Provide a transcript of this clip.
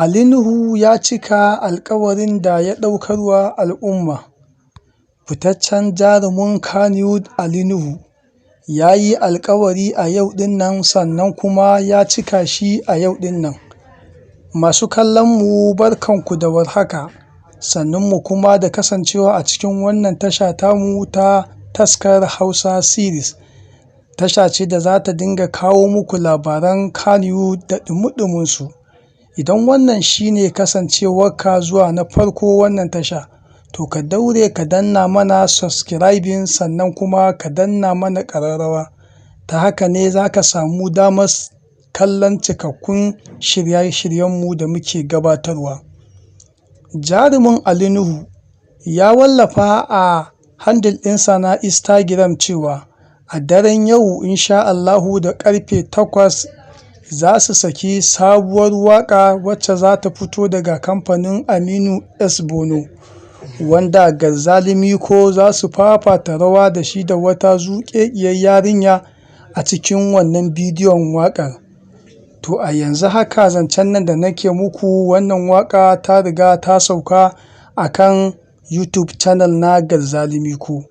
Ali Nuhu ya cika alƙawarin da ya ɗaukar wa al'umma. Fitaccen jarumin Kannywood Ali Nuhu ya yi alƙawari a yau ɗin nan sannan kuma ya cika shi a yau ɗin nan. Masu kallonmu barkanku da warhaka, sannunmu kuma da kasancewa a cikin wannan tasha tamu ta Taskar Hausa Series. Tasha ce da za ta dinga kawo muku labaran Kannywood da ɗumi-ɗuminsu. Idan wannan shine kasancewarka zuwa na farko wannan tasha, to ka daure ka danna mana subscribing sannan kuma ka danna mana ƙararrawa. Ta haka ne za ka samu damar kallon cikakkun shirye-shiryenmu da muke gabatarwa. Jarumin Ali Nuhu ya wallafa a handle ɗinsa na Instagram cewa a daren yau insha Allahu da ƙarfe 8 za su saki sabuwar waƙa wacce za ta fito daga kamfanin Aminu S. Bono, wanda Garzali Miko za su fafata rawa da shi da wata zuƙeƙiyar yarinya a cikin wannan bidiyon waƙar. To a yanzu haka zancen nan da nake muku, wannan waƙa ta riga ta sauka a kan YouTube channel na Garzali Miko.